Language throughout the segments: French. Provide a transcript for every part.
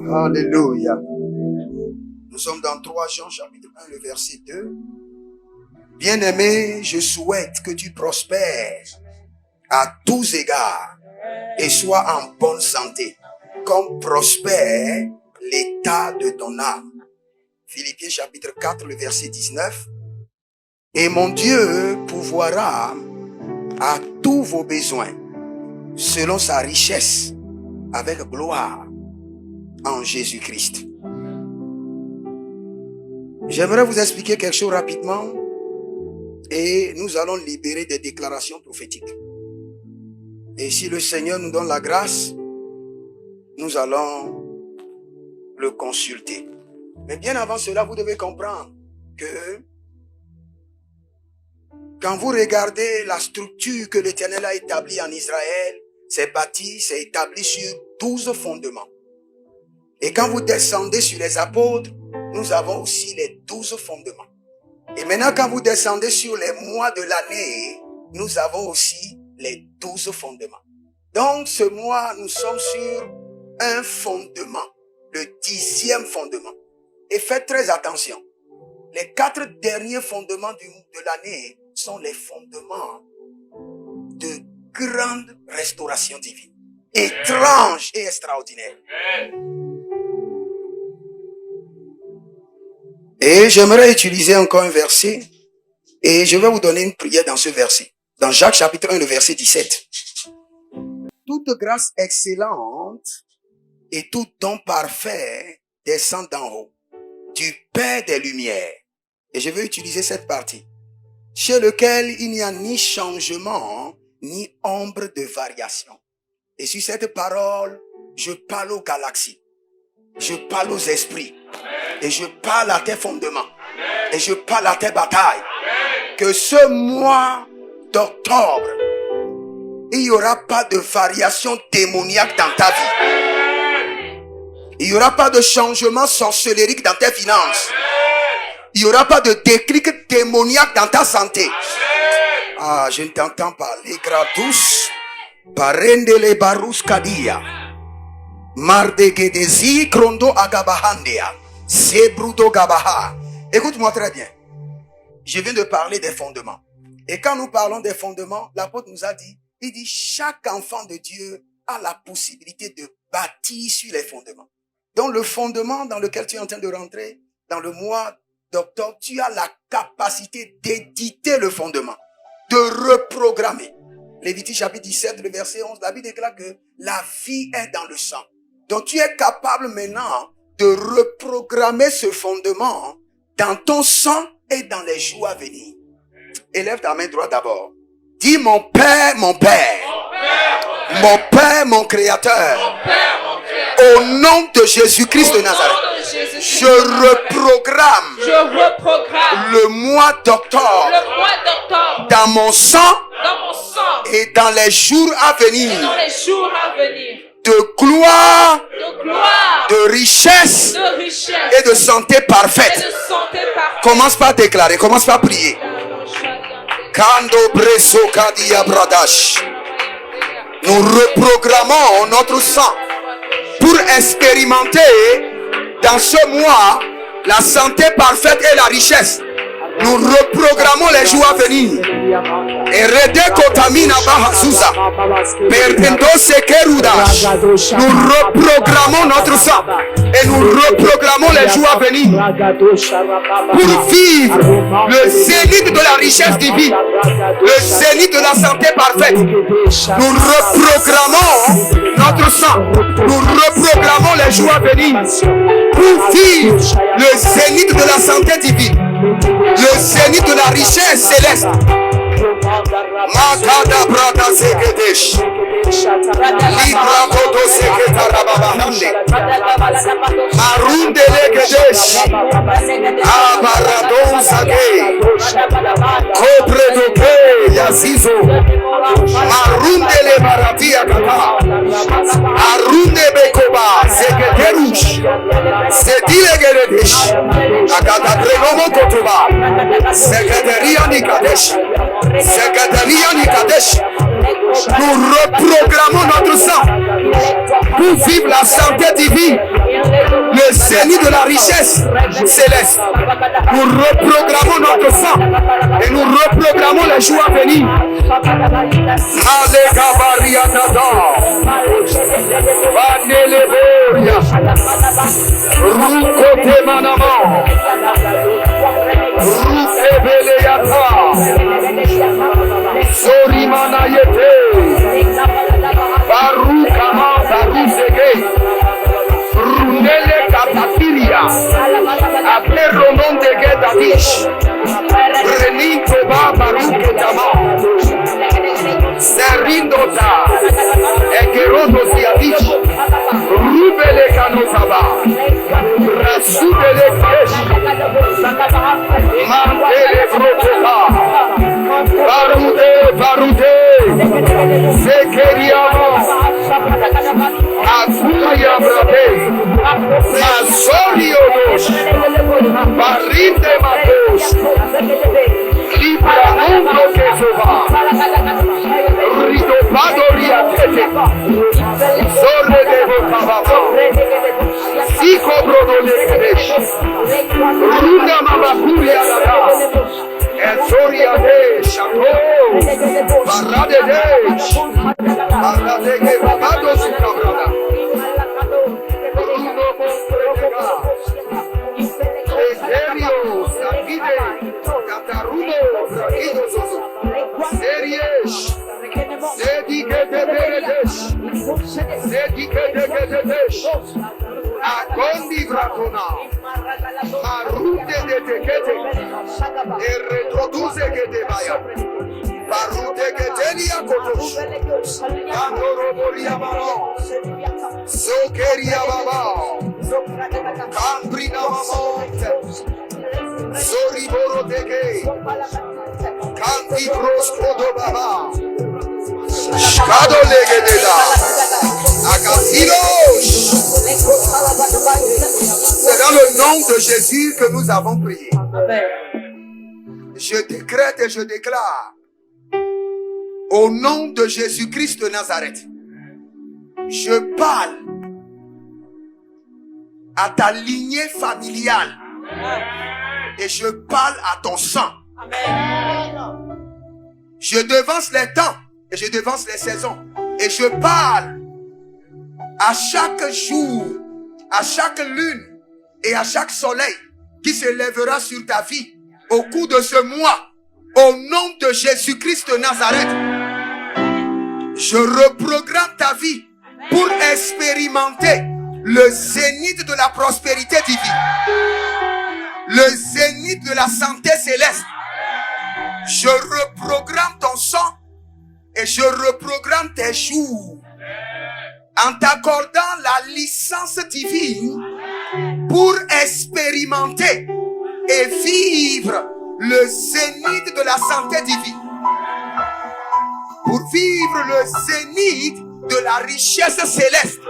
Alléluia. Nous sommes dans 3 Jean chapitre 1, le verset 2. Bien-aimé, je souhaite que tu prospères à tous égards et sois en bonne santé, comme prospère l'état de ton âme. Philippiens chapitre 4, le verset 19. Et mon Dieu pourvoira à tous vos besoins, selon sa richesse, avec gloire, en Jésus-Christ. J'aimerais vous expliquer quelque chose rapidement et nous allons libérer des déclarations prophétiques. Et si le Seigneur nous donne la grâce, nous allons le consulter. Mais bien avant cela, vous devez comprendre que quand vous regardez la structure que l'Éternel a établie en Israël, c'est bâti, c'est établi sur 12 fondements. Et quand vous descendez sur les apôtres, nous avons aussi les 12 fondements. Et maintenant, quand vous descendez sur les mois de l'année, nous avons aussi les 12 fondements. Donc, ce mois, nous sommes sur un fondement, le 10e fondement. Et faites très attention. Les 4 derniers fondements de l'année sont les fondements de grande restauration divine, étrange et extraordinaire. Et j'aimerais utiliser encore un verset et je vais vous donner une prière dans ce verset. Dans Jacques chapitre 1, le verset 17. Toute grâce excellente et tout don parfait descend d'en haut, du Père des Lumières. Et je vais utiliser cette partie. Chez lequel il n'y a ni changement, ni ombre de variation. Et sur cette parole, je parle aux galaxies. Je parle aux esprits. Et je parle à tes fondements. Et je parle à tes batailles. Que ce mois d'octobre, il n'y aura pas de variation démoniaque dans ta vie. Il n'y aura pas de changement sorcellérique dans tes finances. Il n'y aura pas de déclic démoniaque dans ta santé. Ah, je ne t'entends pas. Les gratus, parende les barus kadia, mardegedezi krondo agabahandia, sebrudo gabaha. Écoute-moi très bien. Je viens de parler des fondements. Et quand nous parlons des fondements, l'apôtre nous a dit, il dit, chaque enfant de Dieu a la possibilité de bâtir sur les fondements. Donc le fondement dans lequel tu es en train de rentrer, dans le mois d'octobre, tu as la capacité d'éditer le fondement, de reprogrammer. Lévitique chapitre 17, le verset 11, la Bible déclare que la vie est dans le sang. Donc tu es capable maintenant de reprogrammer ce fondement dans ton sang et dans les jours à venir. Élève ta main droite d'abord. Dis mon Père, mon Père. Mon Père, mon Créateur. Au nom de Jésus-Christ de Nazareth. Je reprogramme le mois d'octobre dans mon sang et dans les jours à venir de gloire, de richesse et de santé parfaite. Commence par déclarer, commence par prier. Kando Breso Kadia Bradash. Nous reprogrammons notre sang pour expérimenter dans ce mois la santé parfaite et la richesse. Nous reprogrammons les jours à venir. Et redekotamina bahazuza. Perdendo sekerudash. Nous reprogrammons notre sang. Et nous reprogrammons les jours à venir. Pour vivre le zénith de la richesse divine. Le zénith de la santé parfaite. Nous reprogrammons notre sang. Nous reprogrammons les jours à venir. Pour vivre le zénith de la santé divine. Le zénith de la richesse céleste. Makada brada sekedesh. Libra kodo seketarababahande. Marunde legedesh. Abaradon sage. Kobre doke yazizo. Marunde le baratia kata. Arunde bekoba seketerush. Sedile geredesh. Akata dregomo kotoba. Seketeria nikadesh. Seketeria nikadesh. Nous reprogrammons notre sang pour vivre la santé divine bénis de la richesse céleste. Nous reprogrammons notre sang et nous reprogrammons les jours à venir. Après Ronon de Gedadish, Renito Baruque Dama, Serindota, Egerodo Siadish, Rubele Canosaba, Rasubele Kesh, Mantele Protoka, Barude, Sekeriamo, Akuya Brade, Mazoriodos, Barrinde Matos, Libranundo Kesova, Ridopadoria Tete, Zorre de Bocababa, Zico Brodole Kedesh, Runa Mamakuria Lada, Ezoria de Chateau, Barrade de Barrade de Babado Sucabrada. Agondi Bratona, Marute de Tekete, e retroduce che te vaya. Barute che tenia kotosh, Andoroboria Mama, Sokeria Baba, Cambrina Mama, Soriboro Teke, Canti Proscodo Baba, Scado Legededa, Agasilos. C'est dans le nom de Jésus que nous avons prié. Je décrète et je déclare, au nom de Jésus-Christ de Nazareth, je parle à ta lignée familiale et je parle à ton sang. Je devance les temps et je devance les saisons et je parle à chaque jour, à chaque lune et à chaque soleil qui se lèvera sur ta vie au cours de ce mois. Au nom de Jésus-Christ de Nazareth, je reprogramme ta vie pour expérimenter le zénith de la prospérité divine, le zénith de la santé céleste. Je reprogramme ton sang et je reprogramme tes jours en t'accordant la licence divine pour expérimenter et vivre le zénith de la santé divine, pour vivre le zénith de la richesse céleste,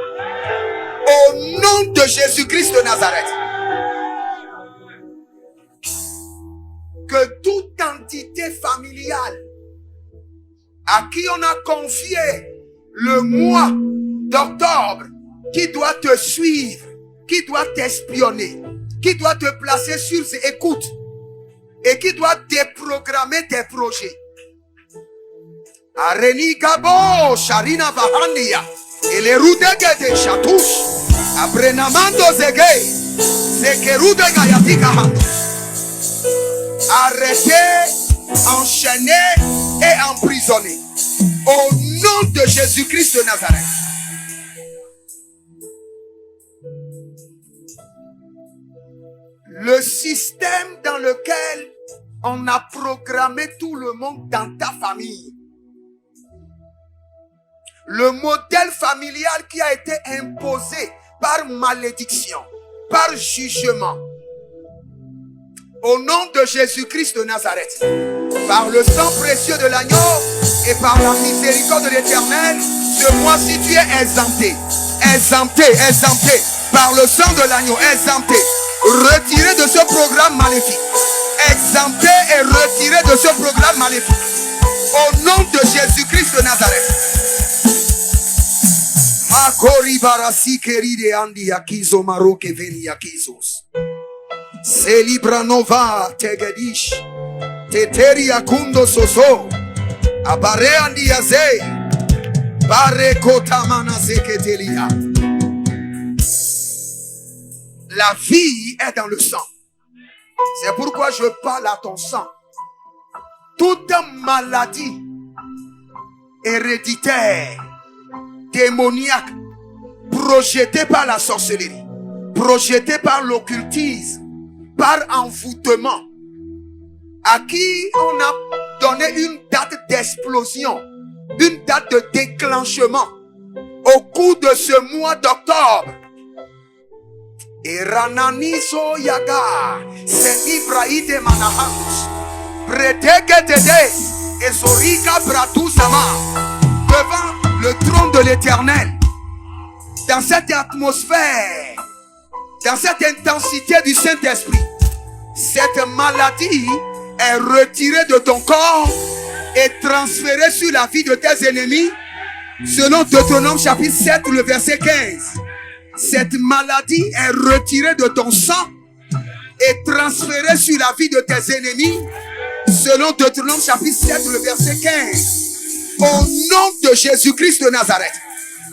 au nom de Jésus-Christ de Nazareth. Que toute entité familiale à qui on a confié le mois d'octobre, qui doit te suivre, qui doit t'espionner, qui doit te placer sur ses écoutes et qui doit déprogrammer tes projets. Areni Gabo, Sharina Vahandia, et les Rudege de Chatouche, Abrenamando Zege, Zekerude Gayatika. Arrêtez, enchaînez et emprisonnez. Au nom de Jésus-Christ de Nazareth. Le système dans lequel on a programmé tout le monde dans ta famille. Le modèle familial qui a été imposé par malédiction, par jugement. Au nom de Jésus-Christ de Nazareth, par le sang précieux de l'agneau et par la miséricorde de l'Éternel, ce mois-ci tu es exempté. Exempté, exempté. Par le sang de l'agneau, exempté. Retiré de ce programme maléfique. Exempté et retiré de ce programme maléfique. Au nom de Jésus-Christ de Nazareth. Akori barasi keride andi yakizo maroke veni yakizos. Celibra nova tegedish. Teteri yakundo soso. Abare andi yazei. Bare kotamana zeketelia. La vie est dans le sang. C'est pourquoi je parle à ton sang. Toute maladie héréditaire, démoniaque, projetée par la sorcellerie, projetée par l'occultisme, par envoûtement, à qui on a donné une date d'explosion, une date de déclenchement au cours de ce mois d'octobre. Et Rananiso Yaga, Senibraide Manahans, Predeketede, et Zorika Bratuzama, devant le trône de l'Éternel, dans cette atmosphère, dans cette intensité du Saint-Esprit, cette maladie est retirée de ton corps et transférée sur la vie de tes ennemis, selon Deutéronome chapitre 7, le verset 15. Cette maladie est retirée de ton sang et transférée sur la vie de tes ennemis, selon Deutéronome chapitre 7, le verset 15. Au nom de Jésus-Christ de Nazareth,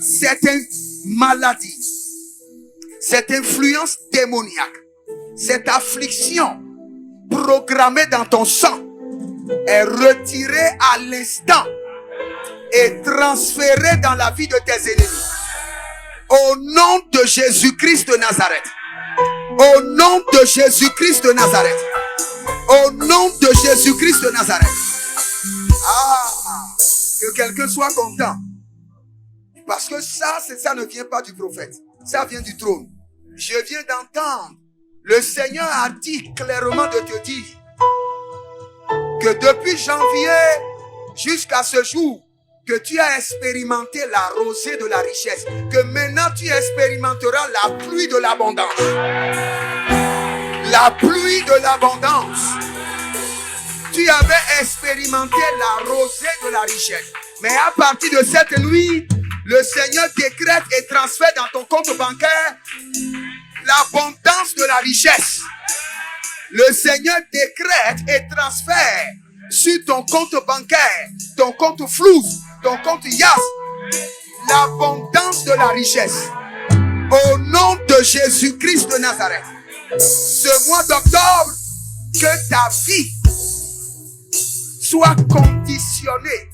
cette maladie, cette influence démoniaque, cette affliction programmée dans ton sang est retirée à l'instant et transférée dans la vie de tes ennemis. Au nom de Jésus-Christ de Nazareth. Au nom de Jésus-Christ de Nazareth. Au nom de Jésus-Christ de Nazareth. Que quelqu'un soit content. Parce que ça ne vient pas du prophète. Ça vient du trône. Je viens d'entendre. Le Seigneur a dit clairement de te dire que depuis janvier jusqu'à ce jour, que tu as expérimenté la rosée de la richesse, que maintenant tu expérimenteras la pluie de l'abondance. La pluie de l'abondance. Tu avais expérimenté la rosée de la richesse. Mais à partir de cette nuit, le Seigneur décrète et transfère dans ton compte bancaire l'abondance de la richesse. Le Seigneur décrète et transfère sur ton compte bancaire, ton compte flou, ton compte Yas, l'abondance de la richesse. Au nom de Jésus-Christ de Nazareth. Ce mois d'octobre, que ta vie soit conditionnée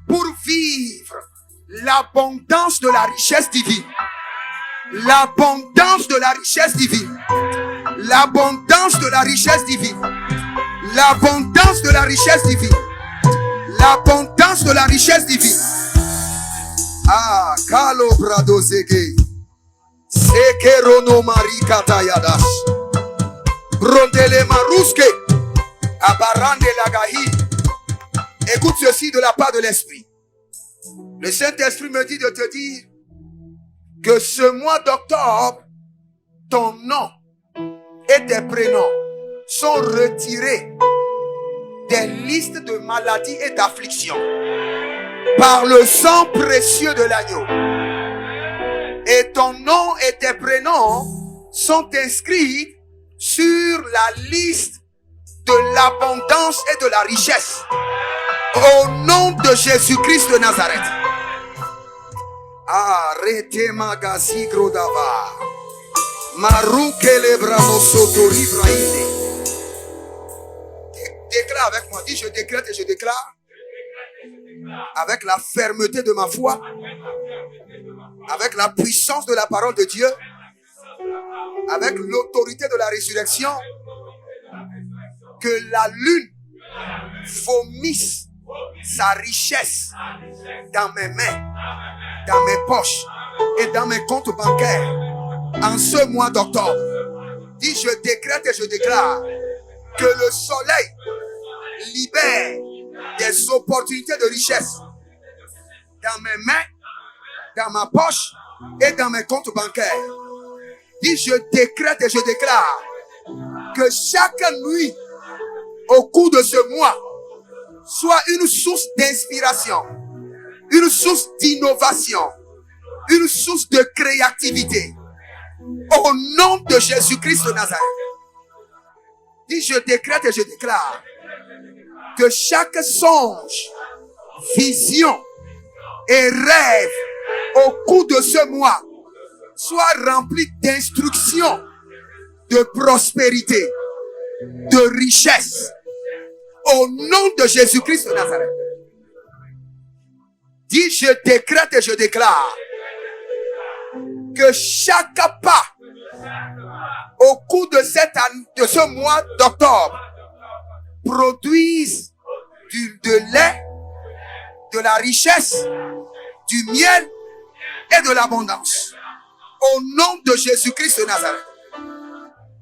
pour vivre l'abondance de la richesse divine. L'abondance de la richesse divine. L'abondance de la richesse divine. L'abondance de la richesse divine. L'abondance de la richesse divine. Kalo brado zege. Sekerono marika tayadash. Brondele maruske. Abarande lagahi. Écoute ceci de la part de l'Esprit. Le Saint-Esprit me dit de te dire que ce mois d'octobre, ton nom et tes prénoms sont retirés des listes de maladies et d'afflictions par le sang précieux de l'agneau. Et ton nom et tes prénoms sont inscrits sur la liste de l'abondance et de la richesse. Au nom de Jésus-Christ de Nazareth. Arrêtez magasi grodava. Maroukele bravo sotori braide. Déclare avec moi. Dis je décrète et je déclare. Avec la fermeté de ma foi. Avec la puissance de la parole de Dieu. Avec l'autorité de la résurrection. Que la lune vomisse sa richesse dans mes mains, dans mes poches et dans mes comptes bancaires en ce mois d'octobre. Dis je décrète et je déclare que le soleil libère des opportunités de richesse dans mes mains, dans ma poche et dans mes comptes bancaires. Dis je décrète et je déclare que chaque nuit au cours de ce mois soit une source d'inspiration, une source d'innovation, une source de créativité. Au nom de Jésus-Christ de Nazareth. Dis, je décrète et je déclare que chaque songe, vision et rêve au cours de ce mois soit rempli d'instructions, de prospérité, de richesse. Au nom de Jésus-Christ de Nazareth. Dis, je décrète et je déclare que chaque pas au cours de ce mois d'octobre produise de lait, de la richesse, du miel et de l'abondance. Au nom de Jésus-Christ de Nazareth.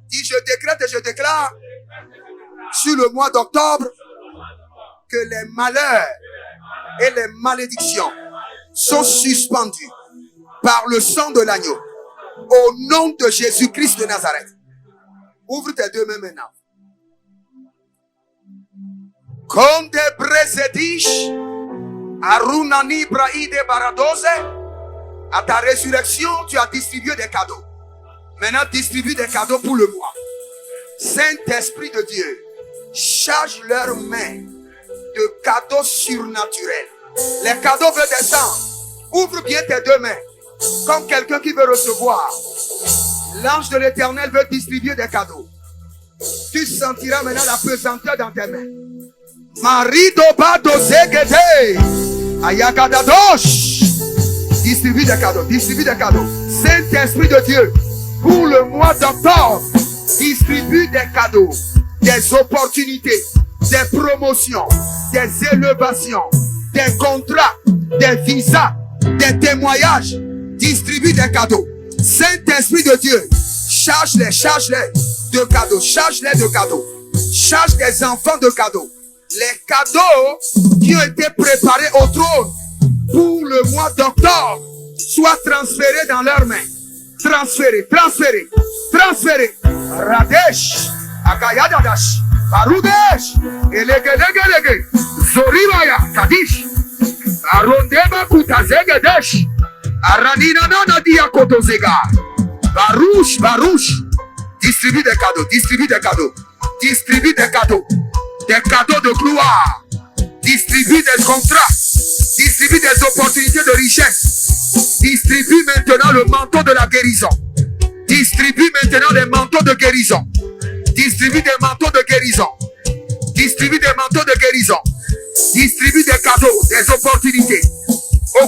Dis, je décrète et je déclare sur le mois d'octobre que les malheurs et les malédictions sont suspendus par le sang de l'agneau. Au nom de Jésus-Christ de Nazareth. Ouvre tes deux mains maintenant. Konde brezedish, arunani braide baradose. À ta résurrection, tu as distribué des cadeaux. Maintenant, distribue des cadeaux pour le mois. Saint-Esprit de Dieu, charge leurs mains de cadeaux surnaturels. Les cadeaux veulent descendre. Ouvre bien tes deux mains. Comme quelqu'un qui veut recevoir. L'ange de l'Éternel veut distribuer des cadeaux. Tu sentiras maintenant la pesanteur dans tes mains. Marido bado zegede. Ayakadadosh. Distribue des cadeaux. Distribue des cadeaux. Saint-Esprit de Dieu, pour le mois d'octobre, distribue des cadeaux, des opportunités, des promotions, des élevations, des contrats, des visas, des témoignages. Distribue des cadeaux. Saint-Esprit de Dieu, charge-les de cadeaux. Charge-les de cadeaux. Charge des enfants de cadeaux. Les cadeaux qui ont été préparés au trône pour le mois d'octobre soient transférés dans leurs mains. Transférés. Radesh, Akayadadash, Barudesh, Elegedegelege, Zoribaya, Kadish, Arondeba Kutazegedesh, Aranina Nana Diakotozega, Barouche, distribue des cadeaux, distribue des cadeaux, des cadeaux de gloire, distribue des contrats, distribue des opportunités de richesse, distribue maintenant le manteau de la guérison, distribue maintenant les manteaux de guérison, distribue des manteaux de guérison, distribue des manteaux de guérison, distribue des cadeaux, des opportunités,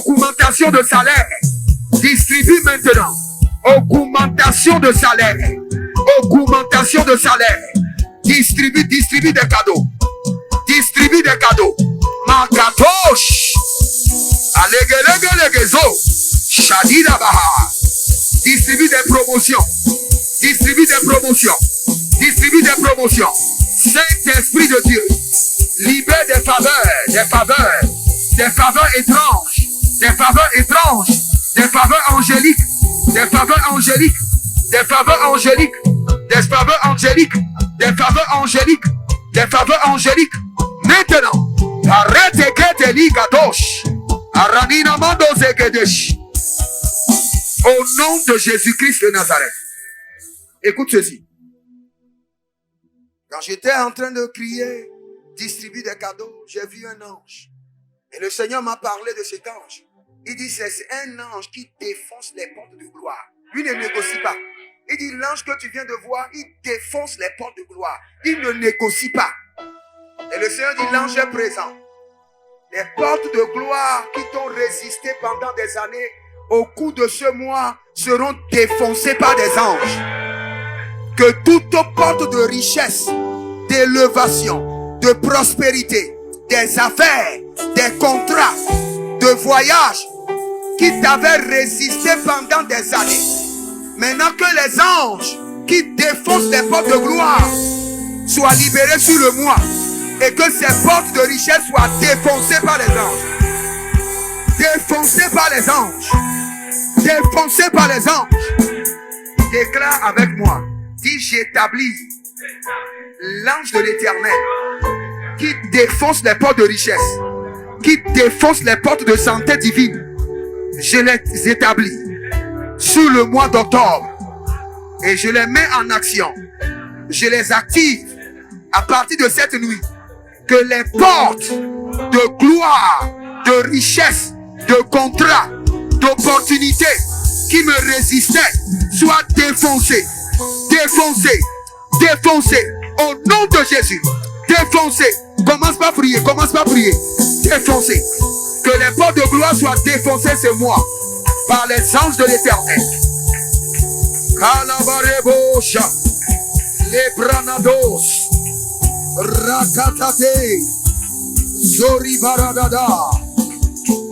augmentation de salaire, distribue maintenant, augmentation de salaire, distribue des cadeaux, Makatosh, Alegelegezo, Shadida Baha, distribue des promotions, Saint-Esprit de Dieu, libère des faveurs étranges, des faveurs angéliques. Maintenant, arrête que te ligadosh. Aranina mando zegedesh. Au nom de Jésus-Christ de Nazareth. Écoute ceci. Quand j'étais en train de crier, distribue des cadeaux, j'ai vu un ange. Et le Seigneur m'a parlé de cet ange. Il dit, c'est un ange qui défonce les portes de gloire. Lui ne négocie pas. Il dit, l'ange que tu viens de voir, il défonce les portes de gloire. Il ne négocie pas. Et le Seigneur dit, l'ange est présent. Les portes de gloire qui t'ont résisté pendant des années, au cours de ce mois, seront défoncées par des anges. Que toute porte de richesse, d'élévation, de prospérité, des affaires, des contrats, de voyage, qui t'avaient résisté pendant des années, maintenant que les anges qui défoncent les portes de gloire soient libérés sur le mois, et que ces portes de richesse soient défoncées par les anges. Défoncées par les anges. Défoncées par les anges. Déclare avec moi. Dis, j'établis l'ange de l'Éternel qui défonce les portes de richesse, qui défonce les portes de santé divine. je les établis sur le mois d'octobre et je les mets en action. Je les active à partir de cette nuit. Que les portes de gloire, de richesse, de contrat, d'opportunité qui me résistaient soient défoncées, défoncées, défoncées. Au nom de Jésus, défoncées. Commence pas à prier, commence pas à prier. Défoncées. Que les portes de gloire soient défoncées ce mois par les anges de l'Éternel. Kalabarebosha, Lebranados, Rakatate, Zoribaradada,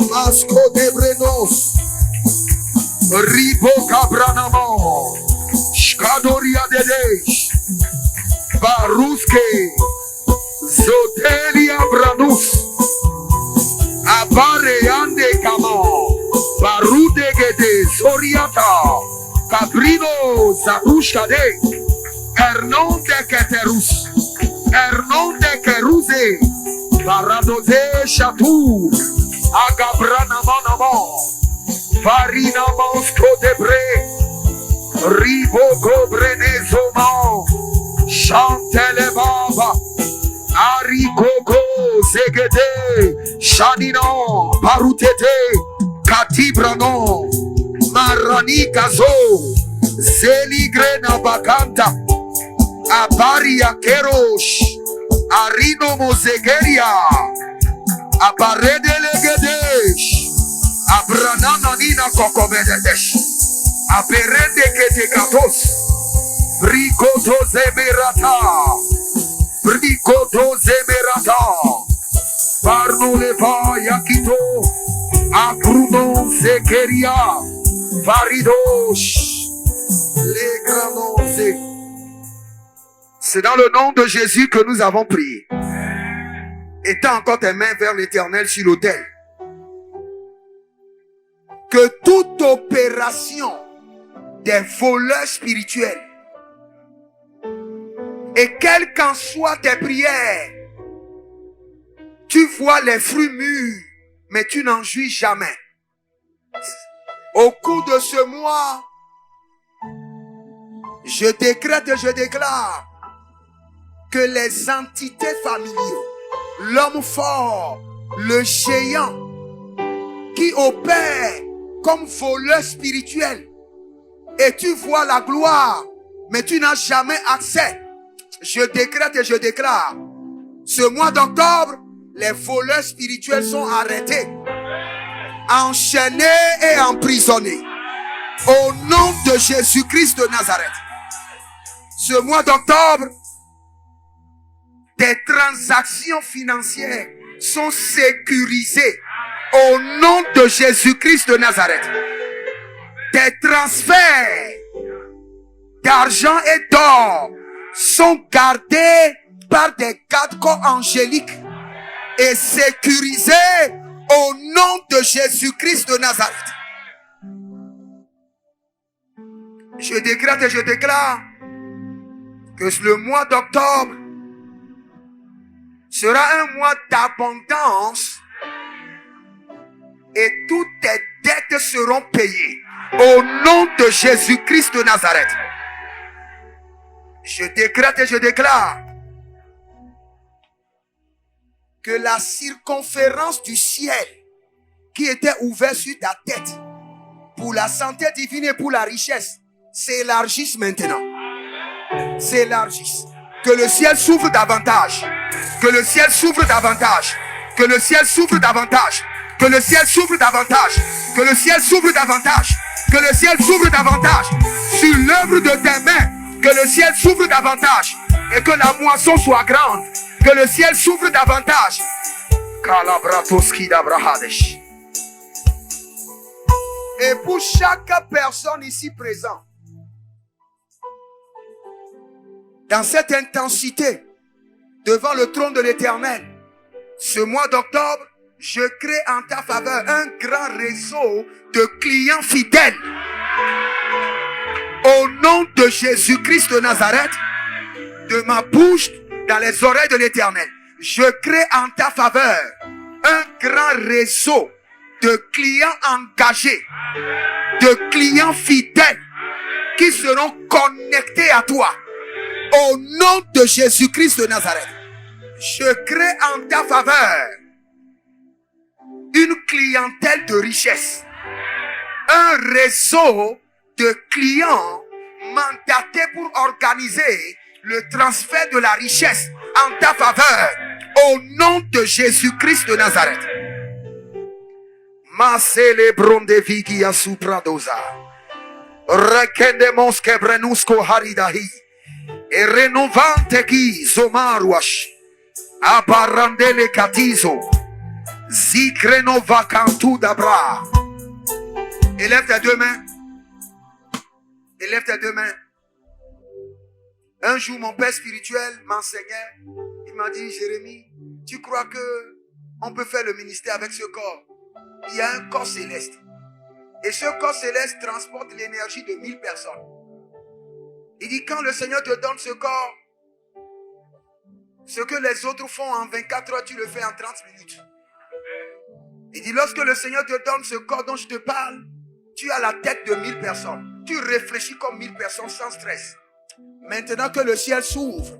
Masco de Brenos, Ribo Cabranamo, Shkadoria Dedesh, Baruske, Zotelia Branus, Abareande Kamo, Barude Gede, Zoriata, Cabrino Zabushkade, Hernon de Keterus, Hernon de Keruse, Baradoze Chatou, Agabranamo, Farina Mosco de Bre, Riboco Brenezoma, Chantele Baba, Arikoko Zegede, Chanino, Parutete, Katibrano, Marani Gazo, Zeligrena Bakanta, Abaria Kerosh, Arino Mozegeria, Abarede Legedesh, Abranana Nina Kokomedesh, Aberede Ketekatos, Brikoto Zemerata, Brikoto Zemerata, Parno Leva Yakito, Abruno Zekeria, Varidosh, les grands. C'est dans le nom de Jésus que nous avons prié. Étends encore tes mains vers l'Éternel sur l'autel. Que toute opération des voleurs spirituels et quelles qu'en soient tes prières, tu vois les fruits mûrs, mais tu n'en jouis jamais. Au cours de ce mois, je décrète et je déclare que les entités familiales, l'homme fort, le géant, qui opère comme voleur spirituel, et tu vois la gloire, mais tu n'as jamais accès. Je décrète et je déclare, ce mois d'octobre, les voleurs spirituels sont arrêtés, enchaînés et emprisonnés. Au nom de Jésus-Christ de Nazareth. Ce mois d'octobre, tes transactions financières sont sécurisées au nom de Jésus-Christ de Nazareth. Tes transferts d'argent et d'or sont gardés par des gardes-corps angéliques et sécurisés au nom de Jésus-Christ de Nazareth. Je décrète et je déclare que le mois d'octobre sera un mois d'abondance et toutes tes dettes seront payées au nom de Jésus-Christ de Nazareth. Je décrète et je déclare que la circonférence du ciel qui était ouverte sur ta tête pour la santé divine et pour la richesse s'élargisse maintenant. S'élargisse. Que le ciel s'ouvre davantage. Que le ciel s'ouvre davantage. Que le ciel s'ouvre davantage. Que le ciel s'ouvre davantage. Que le ciel s'ouvre davantage. Que le ciel s'ouvre davantage. Sur l'œuvre de tes mains. Que le ciel s'ouvre davantage. Et que la moisson soit grande. Que le ciel s'ouvre davantage. Kalabratoski d'Abrahadesh. Et pour chaque personne ici présente, dans cette intensité, devant le trône de l'Éternel, ce mois d'octobre, je crée en ta faveur un grand réseau de clients fidèles. Au nom de Jésus-Christ de Nazareth, de ma bouche dans les oreilles de l'Éternel, je crée en ta faveur un grand réseau de clients engagés, de clients fidèles qui seront connectés à toi. Au nom de Jésus-Christ de Nazareth, je crée en ta faveur une clientèle de richesse, un réseau de clients mandatés pour organiser le transfert de la richesse en ta faveur. Au nom de Jésus-Christ de Nazareth. Ma célébron de vigia supradosa. Rekendemos quebrenusco haridahi. Et renovante qui zomaruash. Abarandele katizo. Zikreno vacantu dabra. Élève tes deux mains. Élève tes deux mains. Un jour, mon père spirituel m'enseignait. Il m'a dit, Jérémie, tu crois que on peut faire le ministère avec ce corps? Il y a un corps céleste. Et ce corps céleste transporte l'énergie de 1000 personnes. Il dit, quand le Seigneur te donne ce corps, ce que les autres font en 24 heures, tu le fais en 30 minutes. Il dit, lorsque le Seigneur te donne ce corps dont je te parle, tu as la tête de 1000 personnes. Tu réfléchis comme 1000 personnes sans stress. Maintenant que le ciel s'ouvre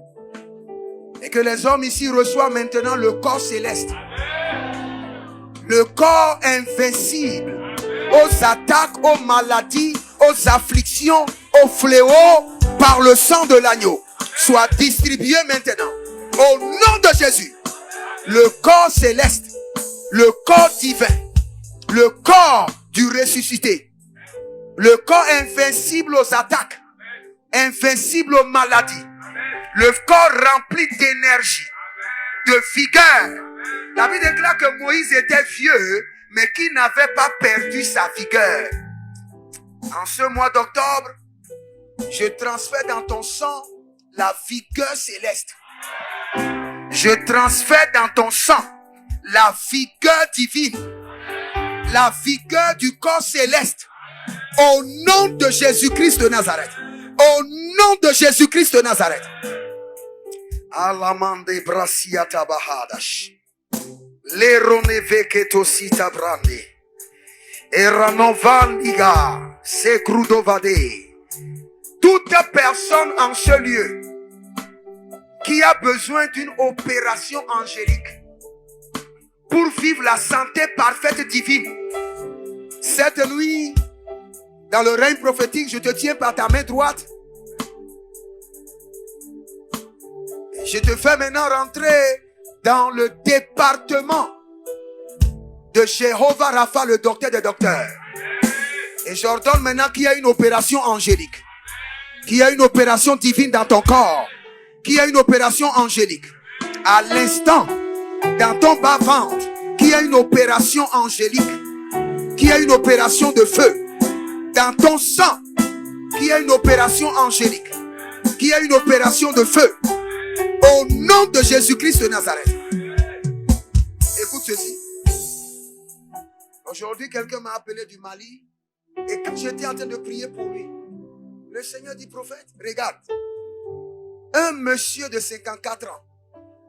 et que les hommes ici reçoivent maintenant le corps céleste, le corps invincible aux attaques, aux maladies, aux afflictions, aux fléaux par le sang de l'agneau, soit distribué maintenant au nom de Jésus. Le corps céleste, le corps divin, le corps du ressuscité, le corps invincible aux attaques, invincible aux maladies, le corps rempli d'énergie, de vigueur. La Bible déclare que Moïse était vieux, mais qui n'avait pas perdu sa vigueur. En ce mois d'octobre, je transfère dans ton sang la vigueur céleste. Je transfère dans ton sang la vigueur divine, la vigueur du corps céleste. Au nom de Jésus-Christ de Nazareth. Au nom de Jésus-Christ de Nazareth. Alamande brasiata bahadash. Lerone veketosita brande. Eranovandiga segrudovade. Toute personne en ce lieu qui a besoin d'une opération angélique pour vivre la santé parfaite divine. Cette nuit, dans le règne prophétique, je te tiens par ta main droite. Je te fais maintenant rentrer dans le département de Jéhovah Rapha, le docteur des docteurs. Et j'ordonne maintenant qu'il y ait une opération angélique, qu'il y ait une opération divine dans ton corps, qu'il y ait une opération angélique. À l'instant, dans ton bas-ventre, qu'il y ait une opération angélique, qu'il y ait une opération de feu. Dans ton sang, qu'il y ait une opération angélique, qu'il y ait une opération de feu. Au nom de Jésus-Christ de Nazareth. Écoute ceci. Aujourd'hui, quelqu'un m'a appelé du Mali. Et quand j'étais en train de prier pour lui, le Seigneur dit, prophète, regarde. Un monsieur de 54 ans.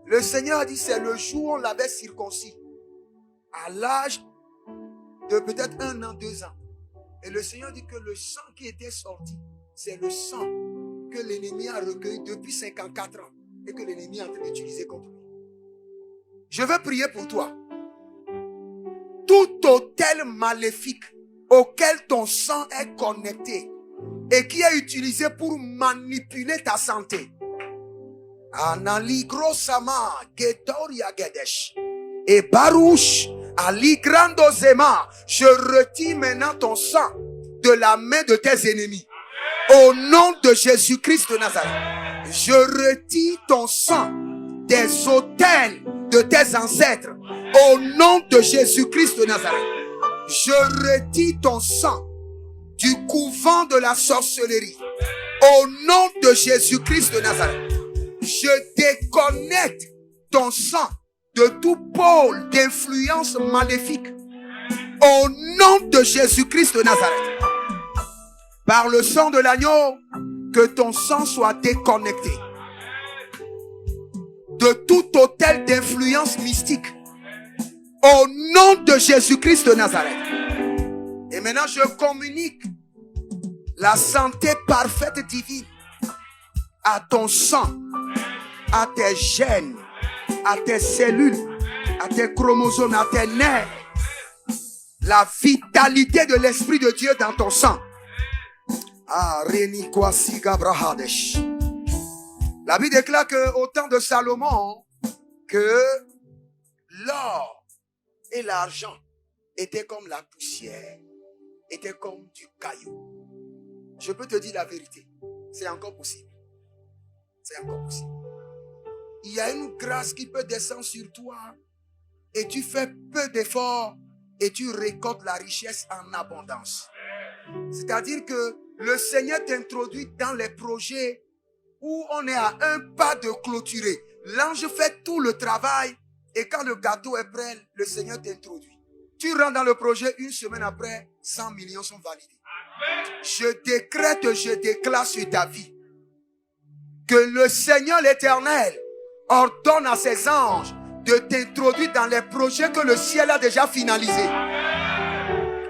Le Seigneur a dit, c'est le jour où on l'avait circoncis. À l'âge de peut-être 1 an, 2 ans. Et le Seigneur dit que le sang qui était sorti, c'est le sang que l'ennemi a recueilli depuis 54 ans et que l'ennemi est en train d'utiliser contre lui. Je veux prier pour toi. Tout autel maléfique auquel ton sang est connecté et qui est utilisé pour manipuler ta santé. Analigro sama getoria gedesh et barouche Ali Grando Zema, je retire maintenant ton sang de la main de tes ennemis. Au nom de Jésus-Christ de Nazareth, je retire ton sang des autels de tes ancêtres. Au nom de Jésus-Christ de Nazareth, je retire ton sang du couvent de la sorcellerie. Au nom de Jésus-Christ de Nazareth, je déconnecte ton sang de tout pôle d'influence maléfique. Au nom de Jésus-Christ de Nazareth. Par le sang de l'agneau, que ton sang soit déconnecté de tout autel d'influence mystique Au nom de Jésus-Christ de Nazareth. Et maintenant, je communique la santé parfaite divine à ton sang, à tes gènes, à tes cellules, à tes chromosomes, à tes nerfs. La vitalité de l'Esprit de Dieu dans ton sang. Ah, Reni Kwasi Gabrahadesh. La Bible déclare qu'au temps de Salomon, que l'or et l'argent étaient comme la poussière, étaient comme du caillou. Je peux te dire la vérité, c'est encore possible. C'est encore possible. Il y a une grâce qui peut descendre sur toi et tu fais peu d'efforts et tu récoltes la richesse en abondance. C'est-à-dire que le Seigneur t'introduit dans les projets où on est à un pas de clôturer. L'ange fait tout le travail et quand le gâteau est prêt, le Seigneur t'introduit. Tu rentres dans le projet, une semaine après, 100 millions sont validés. Je décrète, je déclare sur ta vie que le Seigneur l'Éternel ordonne à ses anges de t'introduire dans les projets que le ciel a déjà finalisés.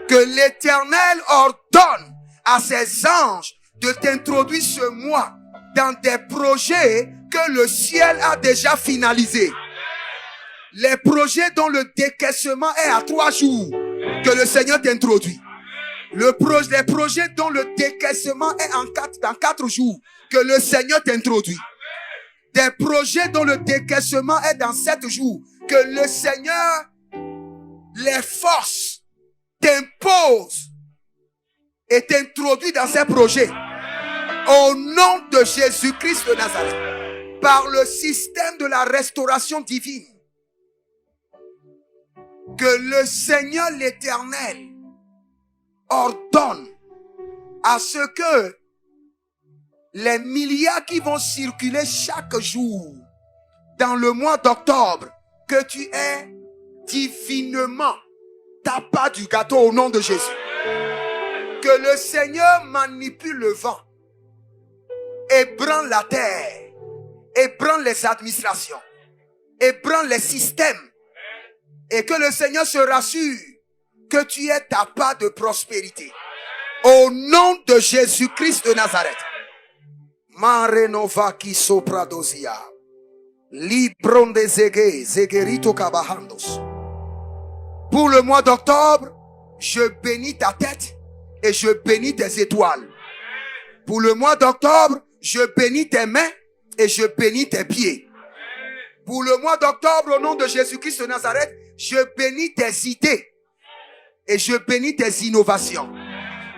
Que l'Éternel ordonne à ses anges de t'introduire ce mois dans des projets que le ciel a déjà finalisés. Les projets dont le décaissement est à 3 jours, que le Seigneur t'introduit. Les projets dont le décaissement est dans 4 jours, que le Seigneur t'introduit. Des projets dont le décaissement est dans 7 jours, que le Seigneur les force, t'impose et t'introduit dans ces projets. Au nom de Jésus-Christ de Nazareth, par le système de la restauration divine, que le Seigneur l'Éternel ordonne à ce que les milliards qui vont circuler chaque jour dans le mois d'octobre, que tu aies divinement ta part du gâteau au nom de Jésus. Que le Seigneur manipule le vent, ébranle la terre, ébranle les administrations, ébranle les systèmes, et que le Seigneur se rassure que tu aies ta part de prospérité. Au nom de Jésus-Christ de Nazareth. Marenova qui sopradosia. Libron de zege, zegerito kabahandos. Pour le mois d'octobre, je bénis ta tête et je bénis tes étoiles. Pour le mois d'octobre, je bénis tes mains et je bénis tes pieds. Pour le mois d'octobre, au nom de Jésus-Christ de Nazareth, je bénis tes idées et je bénis tes innovations.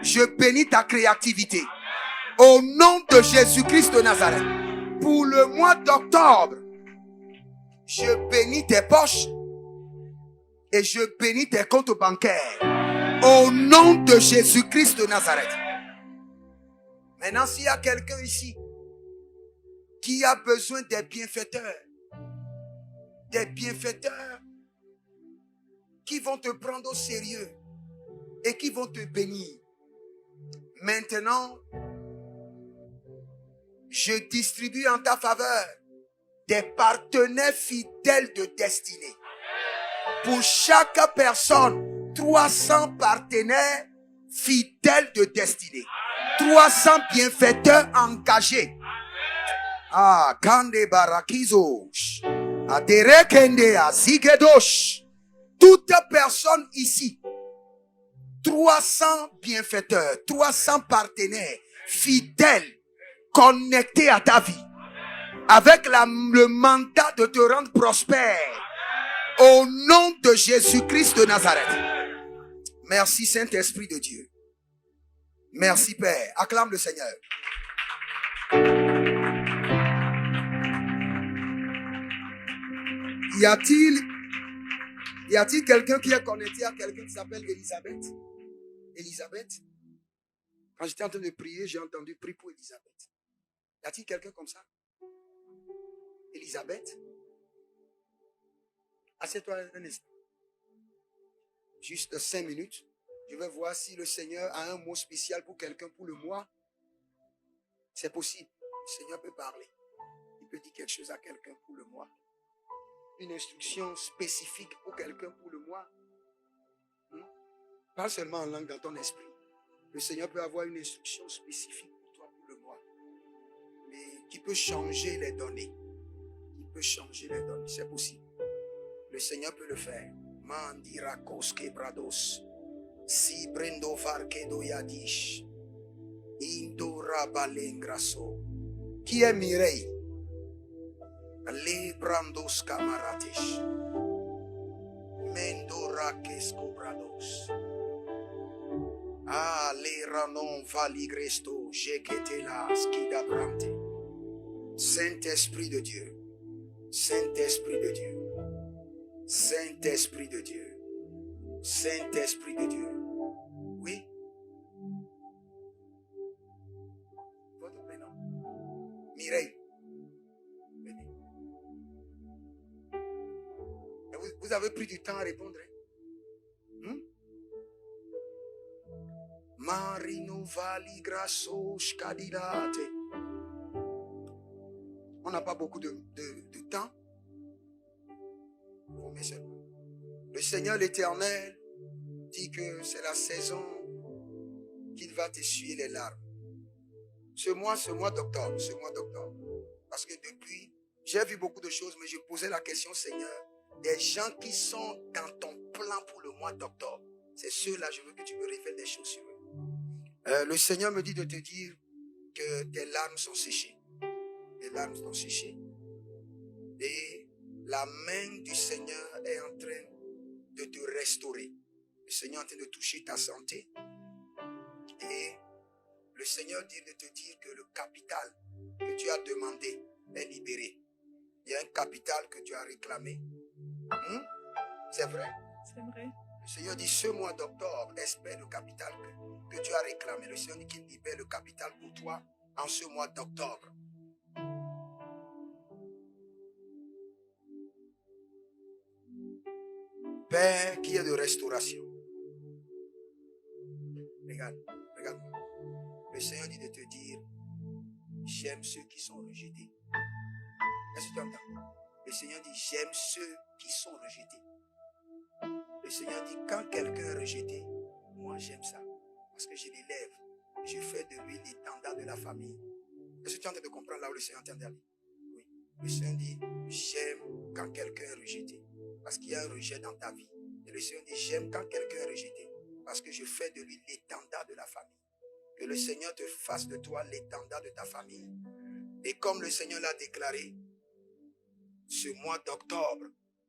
Je bénis ta créativité. Au nom de Jésus-Christ de Nazareth. Pour le mois d'octobre, je bénis tes poches et je bénis tes comptes bancaires. Au nom de Jésus-Christ de Nazareth. Maintenant, s'il y a quelqu'un ici qui a besoin des bienfaiteurs qui vont te prendre au sérieux et qui vont te bénir. Maintenant, je distribue en ta faveur des partenaires fidèles de destinée. Pour chaque personne, 300 partenaires fidèles de destinée. 300 bienfaiteurs engagés. Ah, Kande Barakizo. Adere Kende Azigedosh. Toute personne ici, 300 bienfaiteurs, 300 partenaires fidèles connectés à ta vie, avec le mandat de te rendre prospère, au nom de Jésus-Christ de Nazareth. Merci Saint-Esprit de Dieu. Merci Père. Acclame le Seigneur. Y a-t-il quelqu'un qui est connecté à quelqu'un qui s'appelle Elisabeth? Elisabeth? Quand j'étais en train de prier, j'ai entendu prier pour Elisabeth. Y a-t-il quelqu'un comme ça? Elisabeth? Assieds-toi un instant. Juste 5 minutes. Je vais voir si le Seigneur a un mot spécial pour quelqu'un pour le mois. C'est possible. Le Seigneur peut parler. Il peut dire quelque chose à quelqu'un pour le mois. une instruction spécifique pour quelqu'un pour le mois. Pas seulement en langue dans ton esprit. Le Seigneur peut avoir une instruction spécifique pour toi pour le mois. Mais qui peut changer les données. Qui peut changer les données. C'est possible. Le Seigneur peut le faire. Mandirakos kebrados. Si brendo farkedo yadish. Indora balengraso. Qui est Mireille? Les brandos camarates. Mendorakes cobrados. Ah, les ranon valigresto, jeketela skidabrante. Saint-Esprit de Dieu. Saint-Esprit de Dieu. Saint-Esprit de Dieu. Saint-Esprit de Dieu. Oui. Votre prénom? Mireille. Venez. Vous avez pris du temps à répondre. Marino valigraso scadilate. On n'a pas beaucoup de temps. Le Seigneur l'Éternel dit que c'est la saison qu'il va t'essuyer les larmes. Ce mois d'octobre. Parce que depuis, j'ai vu beaucoup de choses, mais je posais la question, Seigneur, des gens qui sont dans ton plan pour le mois d'octobre. C'est ceux-là, je veux que tu me révèles des choses sur eux. Le Seigneur me dit de te dire que tes larmes sont séchées. Tes larmes sont séchées. Et la main du Seigneur est en train de te restaurer. Le Seigneur est en train de toucher ta santé. Et le Seigneur dit de te dire que le capital que tu as demandé est libéré. Il y a un capital que tu as réclamé. C'est vrai? C'est vrai. Le Seigneur dit ce mois d'octobre, espère le capital que tu as réclamé. Le Seigneur dit qu'il libère le capital pour toi en ce mois d'octobre. Père qui est de restauration. Regarde-moi. Le Seigneur dit de te dire, j'aime ceux qui sont rejetés. Est-ce que tu entends? Le Seigneur dit, j'aime ceux qui sont rejetés. Le Seigneur dit, quand quelqu'un est rejeté, moi j'aime ça. Parce que je l'élève. Je fais de lui l'étendard de la famille. Est-ce que tu es en train de comprendre là où le Seigneur est en train d'aller? Oui. Le Seigneur dit, j'aime quand quelqu'un est rejeté. Parce qu'il y a un rejet dans ta vie. Et le Seigneur dit, j'aime quand quelqu'un est rejeté. Parce que je fais de lui l'étendard de la famille. Que le Seigneur te fasse de toi l'étendard de ta famille. Et comme le Seigneur l'a déclaré, ce mois d'octobre,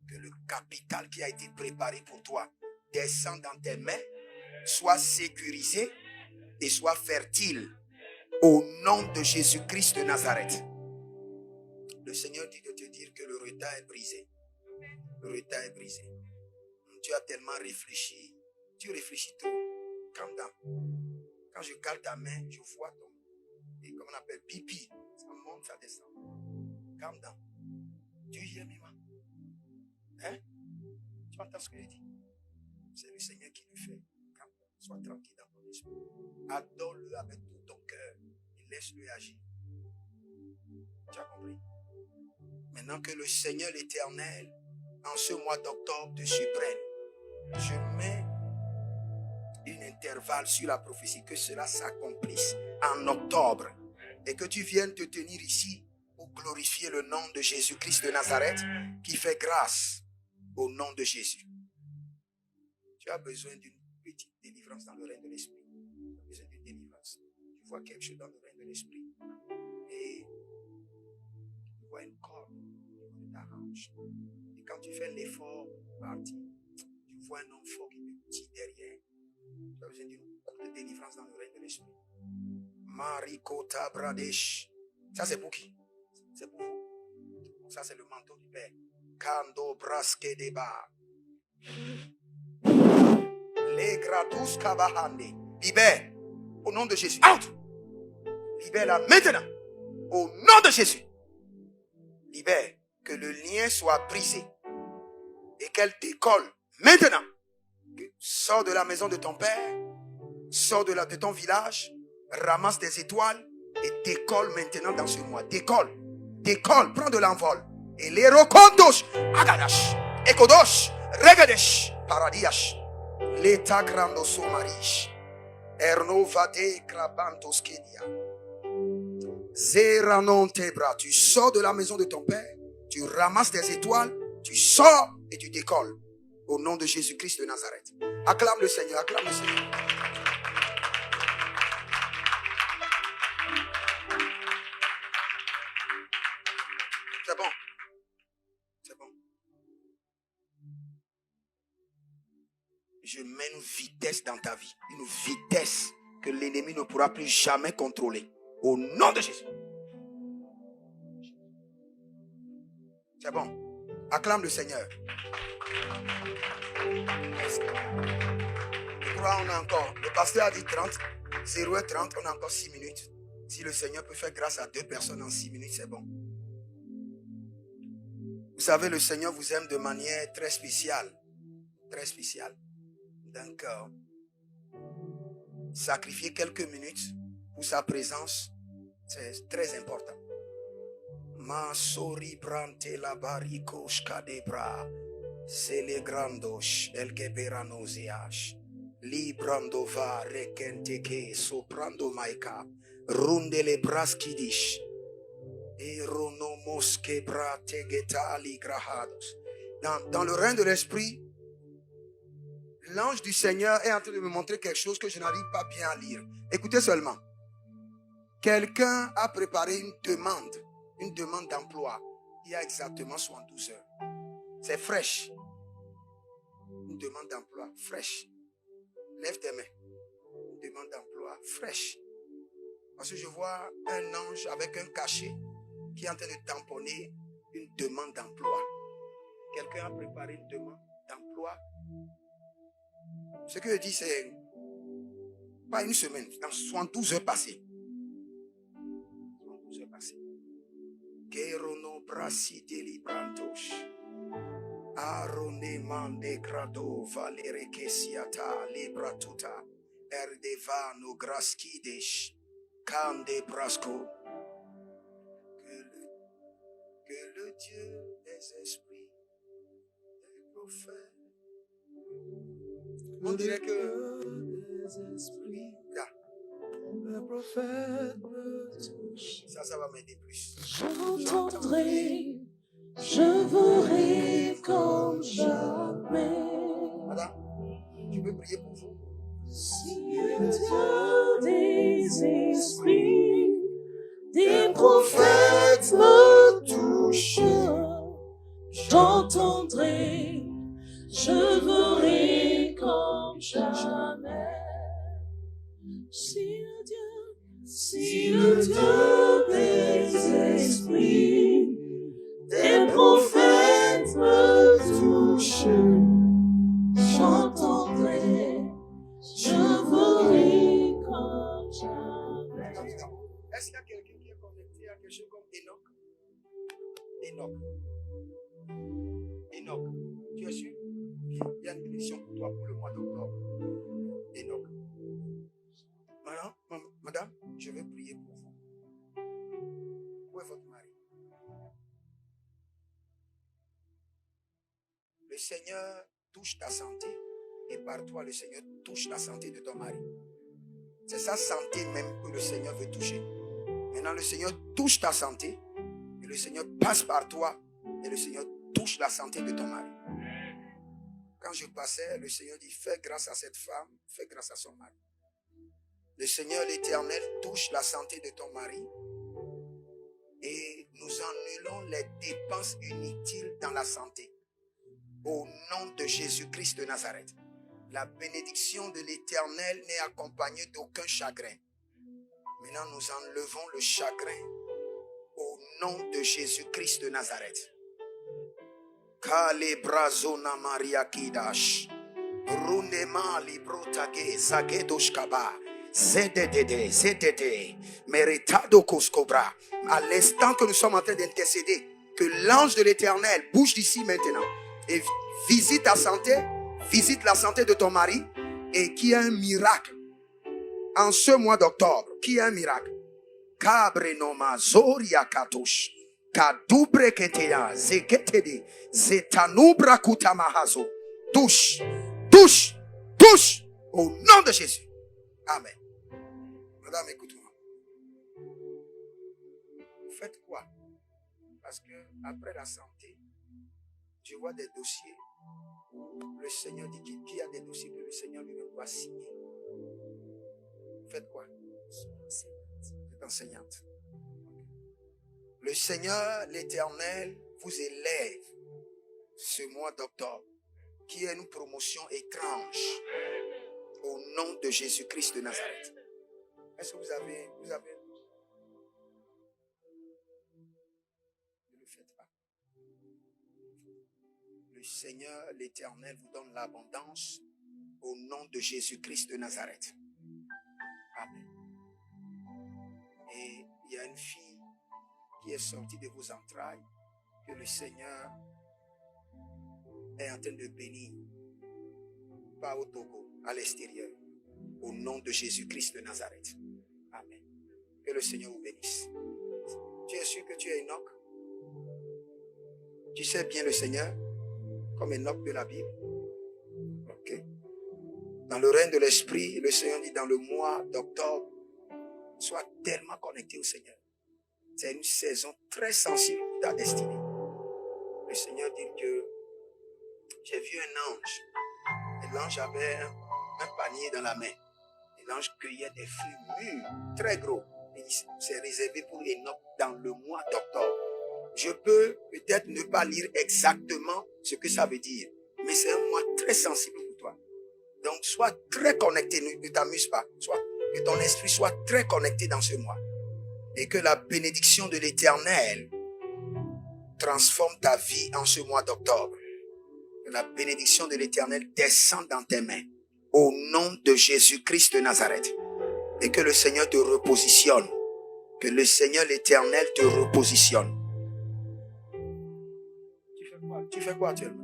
que le capital qui a été préparé pour toi descend dans tes mains, soit sécurisé et soit fertile au nom de Jésus-Christ de Nazareth. Le Seigneur dit de te dire que le retard est brisé. Le retard est brisé. Tu as tellement réfléchi. Tu réfléchis trop. Calm down. Quand je garde ta main, je vois ton... Et comme on appelle pipi. Ça monte, ça descend. Calm down. Tu y es, Mima? Hein? Tu entends ce que je dis? C'est le Seigneur qui le fait. Calm down. Sois tranquille dans ton esprit. Adore-le avec tout ton cœur. Et laisse-le agir. Tu as compris? Maintenant que le Seigneur l'Éternel, en ce mois d'octobre, te surprenne, je mets une intervalle sur la prophétie, que cela s'accomplisse en octobre et que tu viennes te tenir ici pour glorifier le nom de Jésus-Christ de Nazareth qui fait grâce au nom de Jésus. Tu as besoin d'une petite délivrance dans le règne de l'esprit. Tu as besoin d'une délivrance. Tu vois quelque chose dans le règne de l'esprit et tu vois une corde de ta hanche. Et quand tu fais l'effort pour partir, tu vois un homme fort qui te tire derrière. Tu as besoin d'une courte délivrance dans le règne de l'esprit. Marikota Bradesh. Ça c'est pour qui? C'est pour vous. Ça c'est le manteau du Père. Kando Braske Deba. Les Gratus Kabahande. Libère au nom de Jésus. Out! Libère-la maintenant. Au nom de Jésus. Libère. Que le lien soit brisé. Et qu'elle décolle maintenant. Sors de la maison de ton père. Sors de ton village. Ramasse des étoiles. Et décolle maintenant dans ce mois. Décolle. Décolle. Prends de l'envol. Elerokondosh, Agadash, Ekodosh, Regadesh, Paradiash, Leta Grando Somarish, Ernovade Krabantos Kenya, Zeranon Tebra. Tu sors de la maison de ton père, tu ramasses tes étoiles, tu sors et tu décolles. Au nom de Jésus-Christ de Nazareth. Acclame le Seigneur, acclame le Seigneur. C'est bon. C'est bon. Je mets une vitesse dans ta vie. Une vitesse que l'ennemi ne pourra plus jamais contrôler. Au nom de Jésus. C'est bon. Acclame le Seigneur. Je crois qu'on a encore. Le pasteur a dit 30. 0h30, on a encore 6 minutes. Si le Seigneur peut faire grâce à 2 personnes en 6 minutes, c'est bon. Vous savez, le Seigneur vous aime de manière très spéciale. Très spéciale. Donc, sacrifier quelques minutes pour sa présence, c'est très important. Ma sori brante la barico scadebra, se le grandos, el geberanoseash, librando va rekente que soprando maika, runde le braskidish. Dans le règne de l'esprit, l'ange du Seigneur est en train de me montrer quelque chose que je n'arrive pas bien à lire. Écoutez seulement. Quelqu'un a préparé une demande d'emploi il y a exactement 72 heures. C'est fraîche. Une demande d'emploi fraîche. Lève tes mains. Une demande d'emploi fraîche. Parce que je vois un ange avec un cachet qui est en train de tamponner une demande d'emploi. Quelqu'un a préparé une demande d'emploi. Ce que je dis, c'est pas une semaine, dans 72 heures passées. 72 heures passées. Kerono brasi delibrantosh. Arone mande grado valere kesiata libratuta. Erdevano graskidesh. Kande brasco. Que le Dieu des esprits, des prophètes. On dirait que des esprits, le prophète me touche. Ça va m'aider plus. J'entendrai, je verrai comme jamais. Madame, je peux prier pour vous. Si le Dieu des esprits, des prophètes me touche, j'entendrai, je verrai comme jamais. Si le Dieu des esprits, des prophètes me touche, j'entendrai, je verrai comme jamais. Est-ce qu'il y a quelqu'un qui est connecté à quelque chose comme Enoch? Enoch. Tu es sûr? Il y a une bénédiction pour toi pour le mois d'octobre. Enoch. Madame, je vais prier pour vous. Où est votre mari? Le Seigneur touche ta santé et par toi, le Seigneur touche la santé de ton mari. C'est sa santé même que le Seigneur veut toucher. Maintenant, le Seigneur touche ta santé et le Seigneur passe par toi et le Seigneur touche la santé de ton mari. Quand je passais, le Seigneur dit, fais grâce à cette femme, fais grâce à son mari. Le Seigneur l'Éternel touche la santé de ton mari et nous annulons les dépenses inutiles dans la santé. Au nom de Jésus-Christ de Nazareth. La bénédiction de l'Éternel n'est accompagnée d'aucun chagrin. Maintenant, nous enlevons le chagrin au nom de Jésus-Christ de Nazareth. Kale brazona Maria Kidash. Rundema librotage zagedoshkaba. ZDD, Meritado Koskobra. À l'instant que nous sommes en train d'intercéder, que l'ange de l'Éternel bouge d'ici maintenant et visite ta santé, visite la santé de ton mari et qu'il y ait un miracle en ce mois d'octobre. Qu'il y ait un miracle. Kabre noma zoria katosh. Kadubre keteya, zeketede, zetanubra kutamahazo. Touche, touche, touche, au nom de Jésus. Amen. Madame, écoute-moi. Vous faites quoi? Parce que après la santé, je vois des dossiers. Le Seigneur dit qu'il y a des dossiers que le Seigneur lui-même doit signer. Vous faites quoi? Vous êtes enseignante. Le Seigneur, l'Éternel, vous élève ce mois d'octobre, qui est une promotion étrange au nom de Jésus-Christ de Nazareth. Est-ce que vous avez... Ne le faites pas. Le Seigneur, l'Éternel, vous donne l'abondance au nom de Jésus-Christ de Nazareth. Amen. Et il y a une fille qui est sortie de vos entrailles, que le Seigneur est en train de bénir, pas au Togo, à l'extérieur, au nom de Jésus-Christ de Nazareth. Amen. Que le Seigneur vous bénisse. Tu es sûr que tu es Enoch? Tu sais bien le Seigneur, comme Enoch de la Bible? Ok. Dans le règne de l'Esprit, le Seigneur dit dans le mois d'octobre, sois tellement connecté au Seigneur. C'est une saison très sensible pour ta destinée. Le Seigneur dit que j'ai vu un ange. Et l'ange avait un panier dans la main. Et l'ange cueillait des fruits mûrs, très gros. Et c'est réservé pour Enoch dans le mois d'octobre. Je peux peut-être ne pas lire exactement ce que ça veut dire, mais c'est un mois très sensible pour toi. Donc, sois très connecté, ne t'amuse pas. Que ton esprit soit très connecté dans ce mois. Et que la bénédiction de l'Éternel transforme ta vie en ce mois d'octobre. Que la bénédiction de l'Éternel descende dans tes mains. Au nom de Jésus-Christ de Nazareth. Et que le Seigneur te repositionne. Que le Seigneur l'Éternel te repositionne. Tu fais quoi actuellement?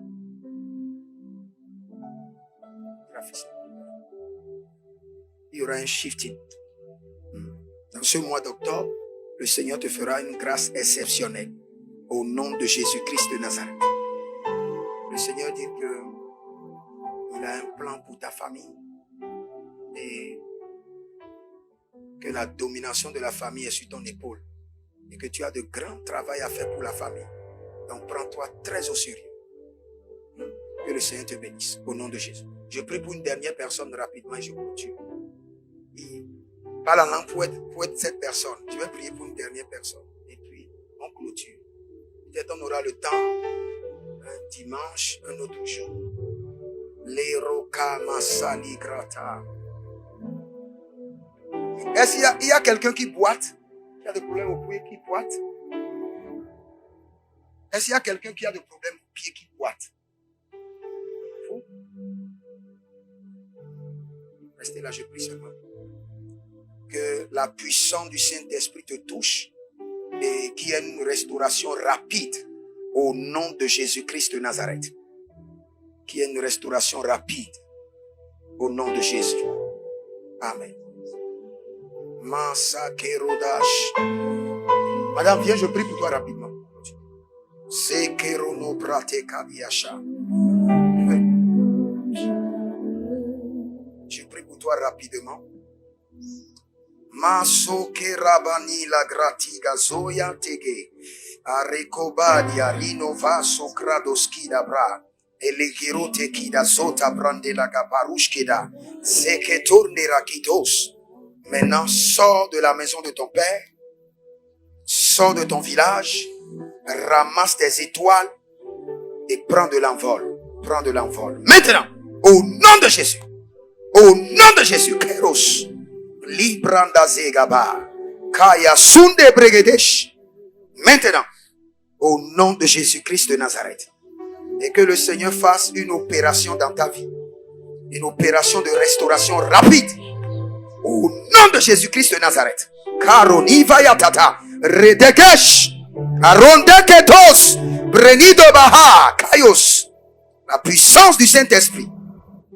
Il y aura un shifting. Dans ce mois d'octobre, le Seigneur te fera une grâce exceptionnelle. Au nom de Jésus-Christ de Nazareth. Le Seigneur dit qu'il a un plan pour ta famille. Et que la domination de la famille est sur ton épaule. Et que tu as de grands travail à faire pour la famille. Donc prends-toi très au sérieux. Que le Seigneur te bénisse. Au nom de Jésus. Je prie pour une dernière personne rapidement et je continue. Parle en langue pour être cette personne. Je vais prier pour une dernière personne. Et puis, on clôture. Peut-être on aura le temps, un dimanche, un autre jour. L'Eroka Masali Grata. Est-ce qu'il y a quelqu'un qui boite? Qui a des problèmes au pied qui boite? Est-ce qu'il y a quelqu'un qui a des problèmes au pied qui boite? Vous? Restez là, je prie seulement. Que la puissance du Saint-Esprit te touche et qu'il y ait une restauration rapide au nom de Jésus-Christ de Nazareth. Qu'il y ait une restauration rapide au nom de Jésus. Amen. Masakerodash. Madame, viens, je prie pour toi rapidement. Sekerono prate kabiasha. Je prie pour toi rapidement. Maso kerabani la gratiga zoya tege arekobadia rinova sokradoskida bra elegirote kida sota brande la gabarushkida zeketorne rakitos. Maintenant sors de la maison de ton père, sors de ton village, ramasse tes étoiles et prends de l'envol. Prends de l'envol. Maintenant, au nom de Jésus, au nom de Jésus, Kéros. Libranda zegaba kaya sunde bregedesh. Maintenant, au nom de Jésus-Christ de Nazareth, et que le Seigneur fasse une opération dans ta vie, une opération de restauration rapide, au nom de Jésus-Christ de Nazareth. Karoni vayatata redekesh arondeketos brenido baha kaios. La puissance du Saint-Esprit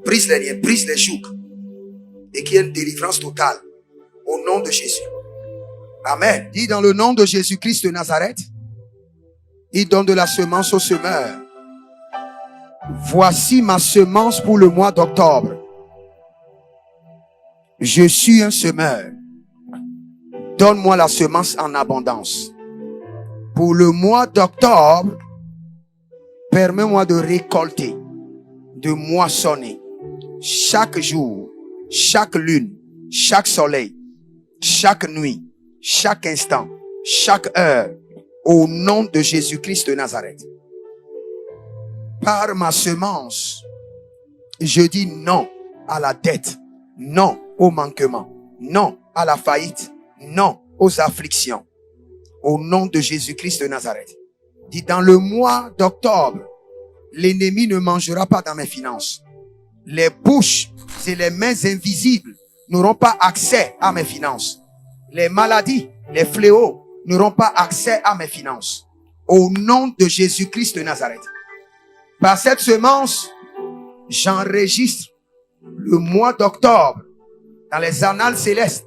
brise les liens, brise les jougs. Et qu'il y ait une délivrance totale. Au nom de Jésus. Amen. Dis dans le nom de Jésus-Christ de Nazareth. Il donne de la semence au semeur. Voici ma semence pour le mois d'octobre. Je suis un semeur. Donne-moi la semence en abondance. Pour le mois d'octobre, permets-moi de récolter, de moissonner chaque jour, chaque lune, chaque soleil, chaque nuit, chaque instant, chaque heure, au nom de Jésus-Christ de Nazareth. Par ma semence, je dis non à la dette, non au manquement, non à la faillite, non aux afflictions. Au nom de Jésus-Christ de Nazareth. Dis, dans le mois d'octobre, l'ennemi ne mangera pas dans mes finances. Les bouches et les mains invisibles n'auront pas accès à mes finances. Les maladies, les fléaux n'auront pas accès à mes finances. Au nom de Jésus-Christ de Nazareth. Par cette semence, j'enregistre le mois d'octobre dans les annales célestes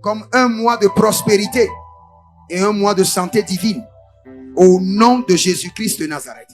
comme un mois de prospérité et un mois de santé divine. Au nom de Jésus-Christ de Nazareth.